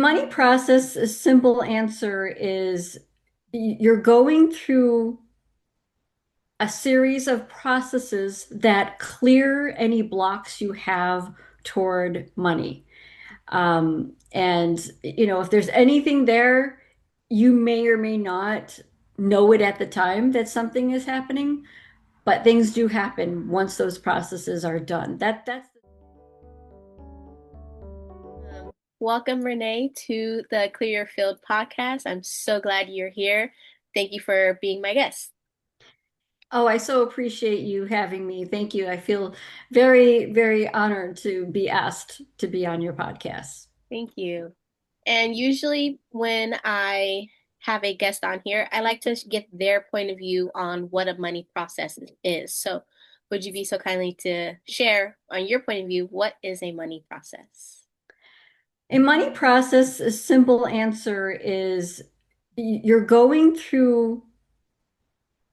Money process, a simple answer is you're going through a series of processes that clear any blocks you have toward money. And if there's anything there, you may or may not know it at the time that something is happening, but things do happen once those processes are done. That's Welcome, Renee, to the Clear Your Field podcast. I'm so glad you're here. Thank you for being my guest. Oh, I so appreciate you having me. Thank you. I feel very, very honored to be asked to be on your podcast. Thank you. And usually, when I have a guest on here, I like to get their point of view on what a money process is. So, would you be so kindly to share on your point of view what is a money process? A money process, a simple answer is you're going through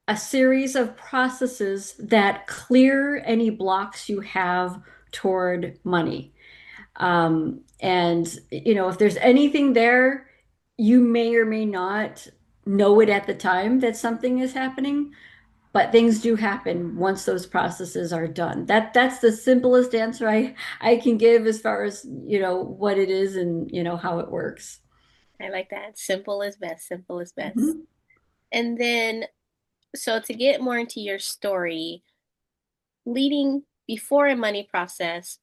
a series of processes that clear any blocks you have toward money. And if there's anything there, you may or may not know it at the time that something is happening, but things do happen once those processes are done. That's the simplest answer I can give as far as, what it is and, how it works. I like that. Simple is best. Simple is best. Mhm. And then, so to get more into your story, leading before a money process,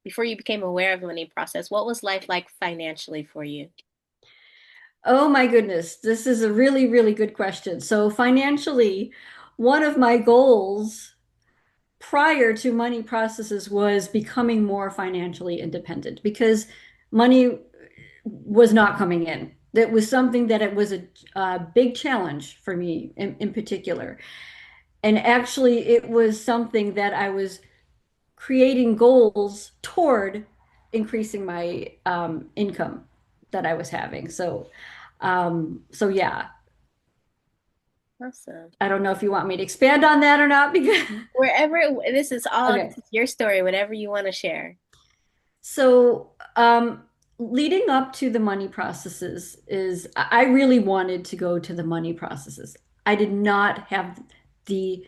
before you became aware of the money process, what was life like financially for you? Oh my goodness, this is a really, really good question. So financially, one of my goals prior to money processes was becoming more financially independent because money was not coming in. That was something that it was a big challenge for me in particular. And actually, it was something that I was creating goals toward increasing my income that I was having. So yeah, Awesome. I don't know if you want me to expand on that or not because Wherever this is all, okay. this is your story, whatever you want to share. So leading up to the money processes is I really wanted to go to the money processes. I did not have the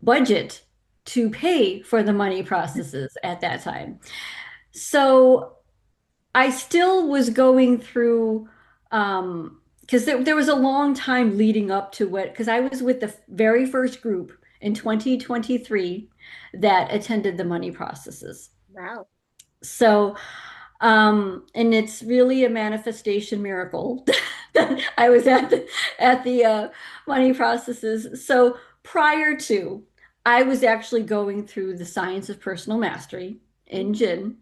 budget to pay for the money processes at that time. So I still was going through because there was a long time leading up to what because I was with the very first group in 2023 that attended the money processes. Wow. So and it's really a manifestation miracle that I was at the money processes. So prior to, I was actually going through the science of personal mastery in Jin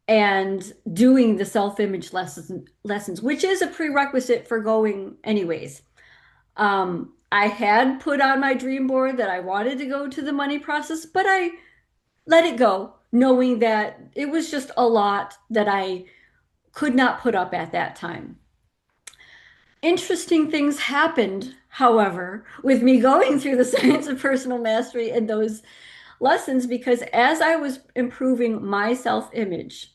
and doing the self-image lessons, which is a prerequisite for going anyways. I had put on my dream board that I wanted to go to the money process, but I let it go, knowing that it was just a lot that I could not put up at that time. Interesting things happened, however, with me going through the science of personal mastery and those lessons because as I was improving my self-image,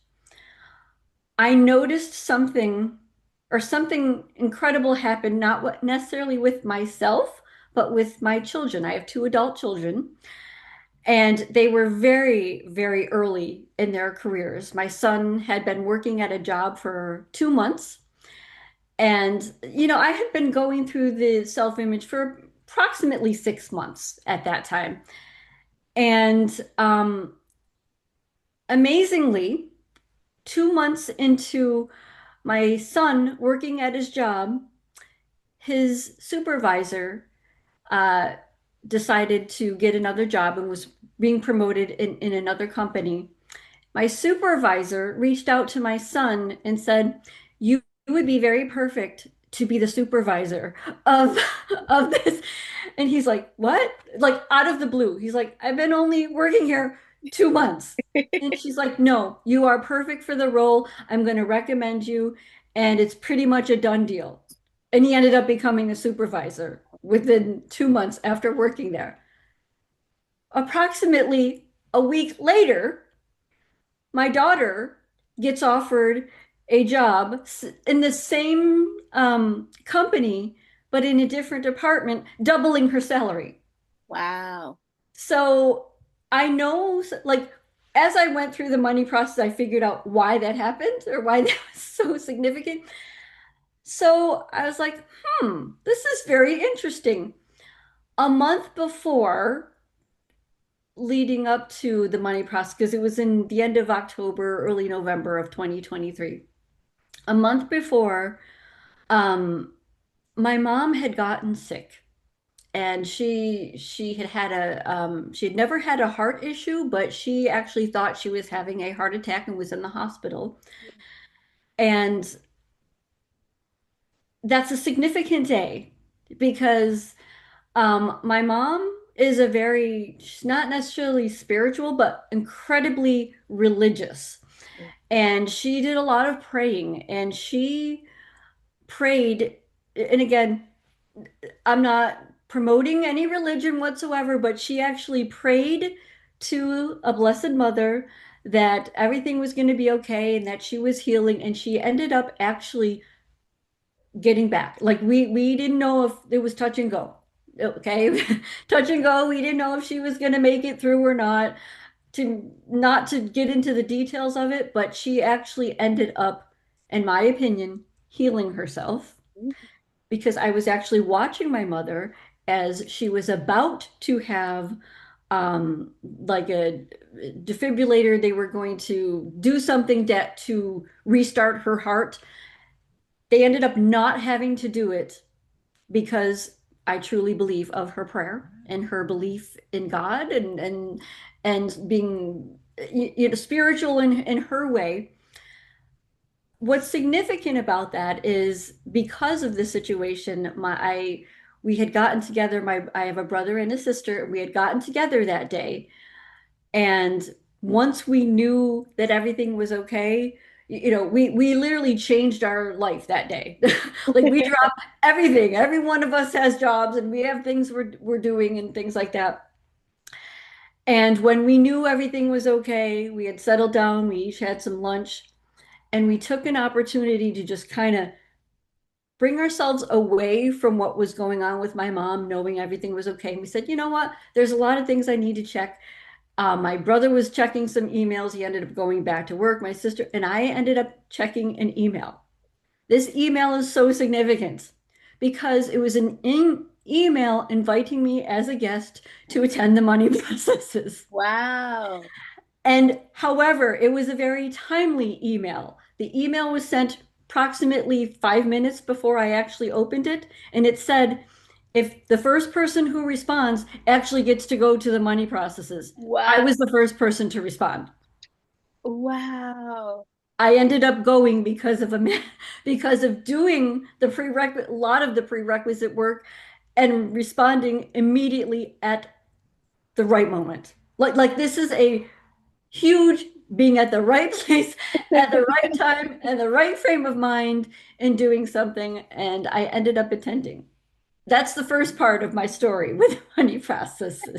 I noticed something or something incredible happened, not necessarily with myself, but with my children. I have two adult children, and they were very, very early in their careers. My son had been working at a job for 2 months. And, I had been going through the self-image for approximately 6 months at that time. And amazingly, 2 months into my son working at his job, his supervisor uh, decided to get another job and was being promoted in another company. My supervisor reached out to my son and said, "You would be very perfect to be the supervisor of of this." And he's like, "What?" Like out of the blue. He's like, "I've been only working here 2 months." And she's like, "No, you are perfect for the role. I'm going to recommend you, and it's pretty much a done deal." And he ended up becoming a supervisor within 2 months after working there. Approximately a week later, my daughter gets offered a job in the same company, but in a different department, doubling her salary. Wow. So I know, like, as I went through the money process, I figured out why that happened or why that was so significant. So I was like, this is very interesting. A month before, leading up to the money process, because it was in the end of October, early November of 2023. A month before, um, my mom had gotten sick, and she had had a she had never had a heart issue, but she actually thought she was having a heart attack and was in the hospital. And that's a significant day because my mom is a very, she's not necessarily spiritual, but incredibly religious. And she did a lot of praying, and she prayed. And again, I'm not promoting any religion whatsoever, but she actually prayed to a Blessed Mother that everything was going to be okay and that she was healing. And she ended up actually getting back. Like we didn't know if it was touch and go. Okay. Touch and go. We didn't know if she was going to make it through or not. To not to get into the details of it, but she actually ended up, in my opinion, healing herself because I was actually watching my mother as she was about to have like a defibrillator. They were going to do something that to restart her heart. They ended up not having to do it because I truly believe of her prayer and her belief in God and being spiritual in her way. What's significant about that is because of the situation, we had gotten together. I have a brother and a sister. We had gotten together that day, and once we knew that everything was okay, we literally changed our life that day. Like we dropped everything. Every one of us has jobs, and we have things we're doing and things like that. And when we knew everything was okay, we had settled down. We each had some lunch, and we took an opportunity to just kind of bring ourselves away from what was going on with my mom, knowing everything was okay. And we said, you know what? There's a lot of things I need to check. My brother was checking some emails. He ended up going back to work. My sister and I ended up checking an email. This email is so significant because it was an email inviting me as a guest to attend the money processes. Wow. And however, it was a very timely email. The email was sent approximately 5 minutes before I actually opened it. And it said, if the first person who responds actually gets to go to the money processes, I Wow. was the first person to respond. Wow. I ended up going because of because of doing the prerequisite, a lot of the prerequisite work and responding immediately at the right moment. Like this is a huge being at the right place at the right time and the right frame of mind in doing something. And I ended up attending. That's the first part of my story with money processes.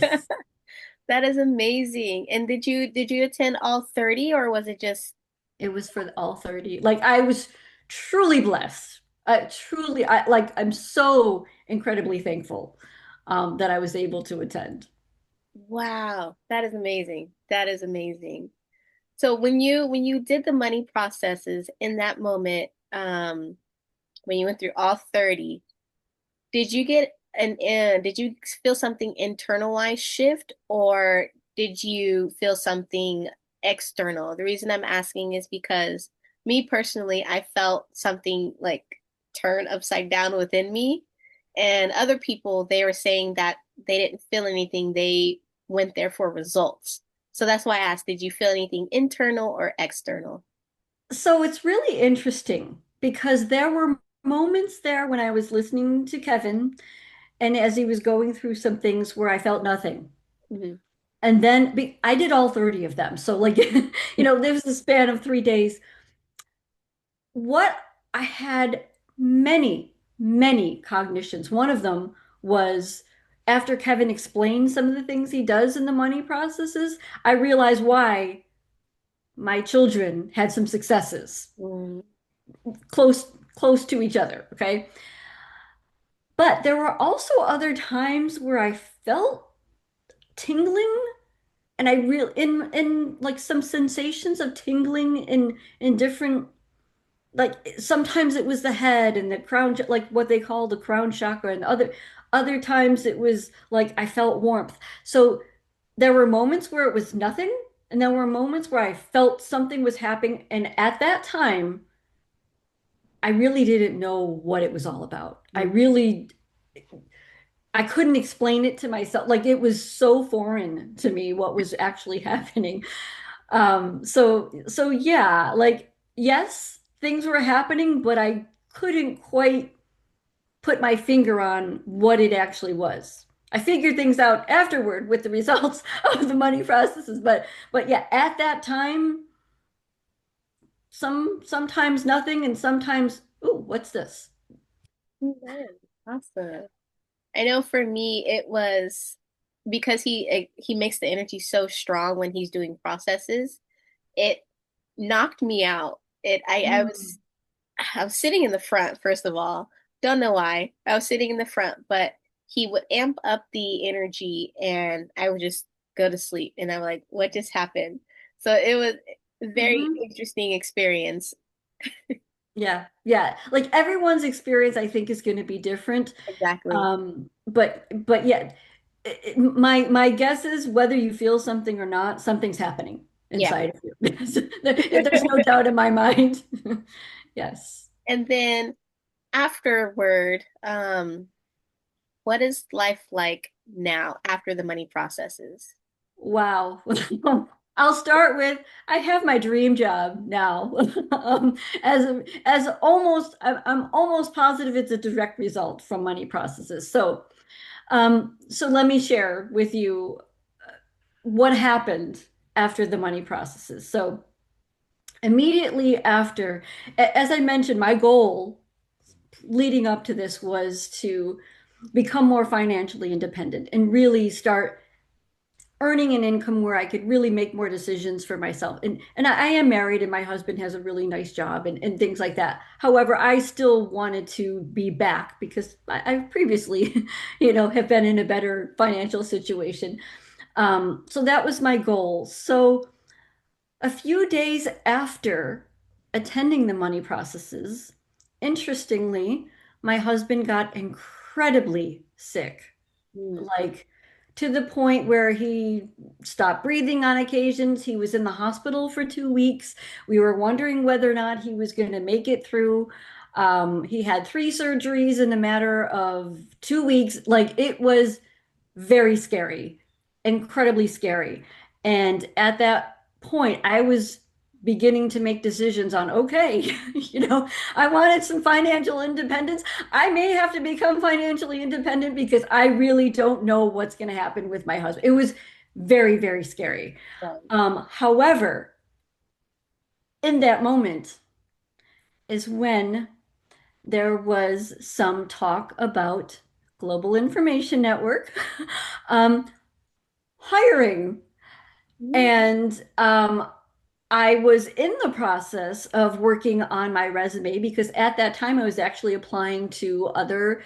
That is amazing. And did you attend all 30 or was it just It was for all 30. Like I was truly blessed. Truly, I'm so incredibly thankful that I was able to attend. wow, that is amazing. That is amazing. So when you did the money processes in that moment, when you went through all 30, did you feel something internalized shift or did you feel something external? The reason I'm asking is because me personally, I felt something like turn upside down within me. And other people, they were saying that they didn't feel anything. They went there for results. So that's why I asked, did you feel anything internal or external? So it's really interesting because there were moments there when I was listening to Kevin and as he was going through some things where I felt nothing. Mhm. And then I did all 30 of them. So, like, there was a span of 3 days. What I had many, many cognitions. One of them was after Kevin explained some of the things he does in the money processes, I realized why my children had some successes. close to each other, okay? But there were also other times where I felt tingling and I really in like some sensations of tingling in different like sometimes it was the head and the crown like what they call the crown chakra and other times it was like I felt warmth. So there were moments where it was nothing and there were moments where I felt something was happening and at that time I really didn't know what it was all about. I couldn't explain it to myself. Like it was so foreign to me what was actually happening. So yeah, like yes, things were happening, but I couldn't quite put my finger on what it actually was. I figured things out afterward with the results of the money processes, but yeah, at that time, sometimes nothing and sometimes, ooh, what's this? Nice. Awesome. I know for me it was because he makes the energy so strong when he's doing processes. It knocked me out. Mm. I was sitting in the front first of all. Don't know why. I was sitting in the front, but he would amp up the energy and I would just go to sleep and I'm like, what just happened? So it was a very Hmm. interesting experience. Yeah, yeah. Like everyone's experience, I think, is going to be different. Exactly. But yeah, my guess is whether you feel something or not, something's happening Yeah. inside of you. There's no doubt in my mind. Yes. And then afterward, what is life like now after the money processes? Wow. I'll start with I have my dream job now. As almost I'm almost positive it's a direct result from money processes. So let me share with you what happened after the money processes. So immediately after, as I mentioned, my goal leading up to this was to become more financially independent and really start earning an income where I could really make more decisions for myself. And I am married and my husband has a really nice job and things like that. However, I still wanted to be back because I previously, have been in a better financial situation. So that was my goal. So a few days after attending the money processes, interestingly, my husband got incredibly sick, Mm. like to the point where he stopped breathing on occasions. He was in the hospital for 2 weeks. We were wondering whether or not he was going to make it through. He had three surgeries in a matter of 2 weeks. Like it was very scary, incredibly scary. And at that point, I was beginning to make decisions on, okay, I wanted some financial independence. I may have to become financially independent because I really don't know what's going to happen with my husband. It was very, very scary. However, in that moment is when there was some talk about Global Information Network um, hiring. Mm. And I was in the process of working on my resume because at that time I was actually applying to other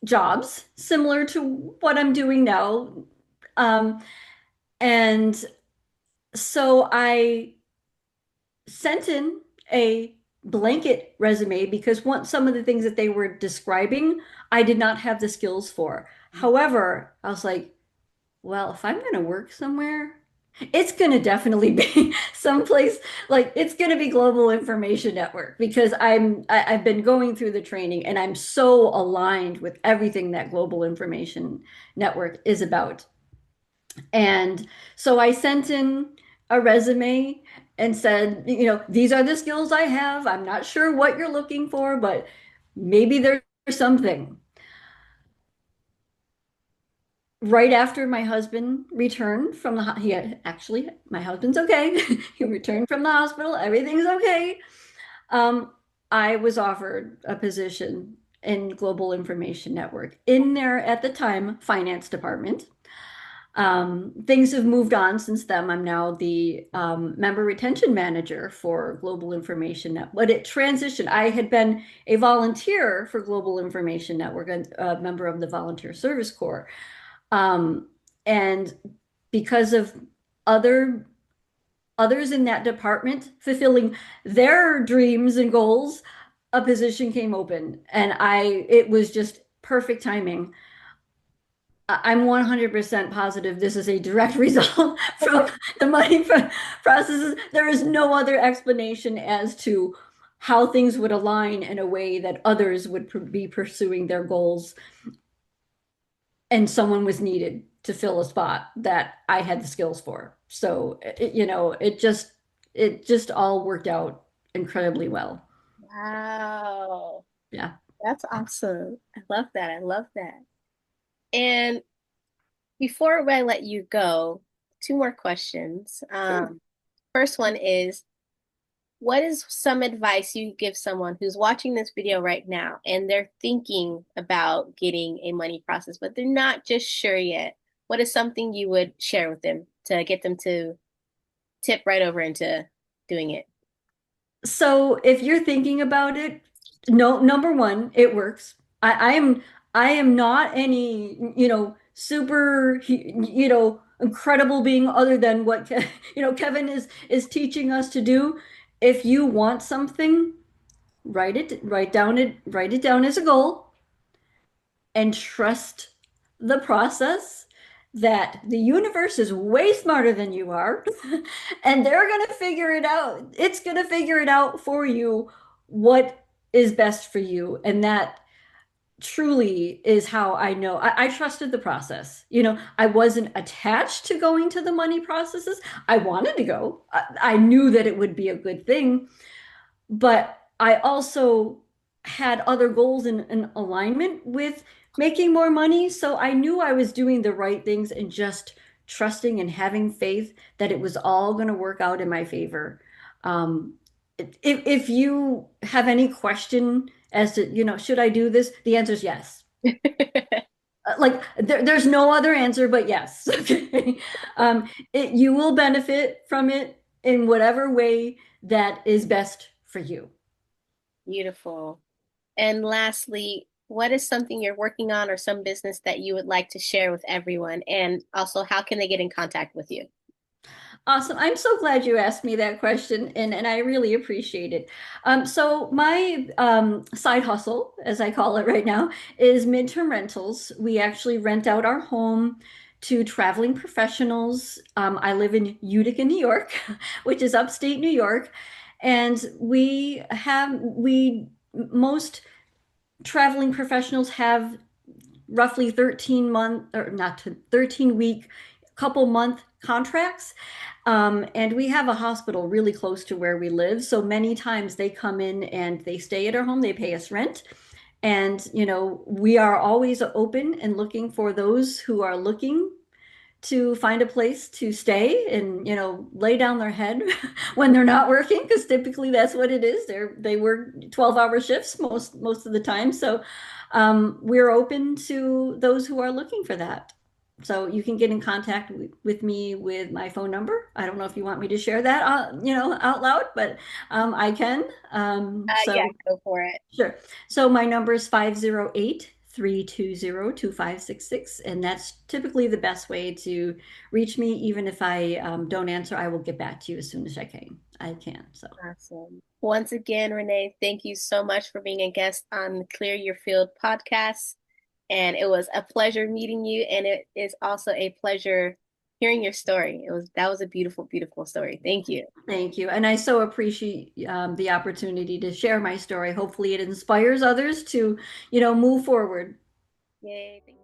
jobs similar to what I'm doing now. Um, and so I sent in a blanket resume because some of the things that they were describing, I did not have the skills for. However, I was like, well, if I'm going to work somewhere, it's going to definitely be someplace like it's going to be Global Information Network because I've been going through the training and I'm so aligned with everything that Global Information Network is about. And so I sent in a resume and said, these are the skills I have. I'm not sure what you're looking for, but maybe there's something. Right after my husband returned from he had actually, my husband's okay. He returned from the hospital. Everything's okay. Um, I was offered a position in Global Information Network in there at the time finance department. Things have moved on since then. I'm now the member retention manager for Global Information Network. But it transitioned. I had been a volunteer for Global Information Network, a member of the Volunteer Service Corps. Um, and because of other others in that department fulfilling their dreams and goals, a position came open, and it was just perfect timing. I'm 100% positive this is a direct result from the money processes. There is no other explanation as to how things would align in a way that others would be pursuing their goals, and someone was needed to fill a spot that I had the skills for. So, it just all worked out incredibly well. Wow. Yeah. That's awesome. I love that. I love that. And before I let you go, two more questions. Sure. First one is, what is some advice you give someone who's watching this video right now and they're thinking about getting a money process, but they're not just sure yet? What is something you would share with them to get them to tip right over into doing it? So if you're thinking about it, no, number one, it works. I am not any, super, incredible being other than what, Kevin is teaching us to do. If you want something, write it down as a goal and trust the process that the universe is way smarter than you are and they're going to figure it out. It's going to figure it out for you what is best for you. And that truly is how I know I trusted the process. I wasn't attached to going to the money processes. I wanted to go. I knew that it would be a good thing, but I also had other goals in alignment with making more money. So I knew I was doing the right things and just trusting and having faith that it was all going to work out in my favor. Um, if you have any question as to, should I do this? The answer is yes. Like there's no other answer but yes. Okay. You will benefit from it in whatever way that is best for you. Beautiful. And lastly, what is something you're working on or some business that you would like to share with everyone? And also, how can they get in contact with you? Awesome. I'm so glad you asked me that question, and I really appreciate it. So my side hustle, as I call it right now, is midterm rentals. We actually rent out our home to traveling professionals. I live in Utica, New York, which is upstate New York, and we most traveling professionals have roughly 13 month or not to 13 week couple month contracts. And we have a hospital really close to where we live. So many times they come in and they stay at our home, they pay us rent. And, we are always open and looking for those who are looking to find a place to stay and, lay down their head when they're not working, because typically that's what it is. They work 12-hour shifts most of the time. So we're open to those who are looking for that. So you can get in contact with me with my phone number. I don't know if you want me to share that, out loud, but I can. Yeah, go for it. Sure. So my number is 508-320-2566, and that's typically the best way to reach me. Even if I don't answer, I will get back to you as soon as I can. So Awesome. Once again, Renee, thank you so much for being a guest on Clear Your Field podcast. And it was a pleasure meeting you. And it is also a pleasure hearing your story. That was a beautiful, beautiful story. Thank you. thank you. And I so appreciate the opportunity to share my story. Hopefully it inspires others to, move forward. Yay. Thank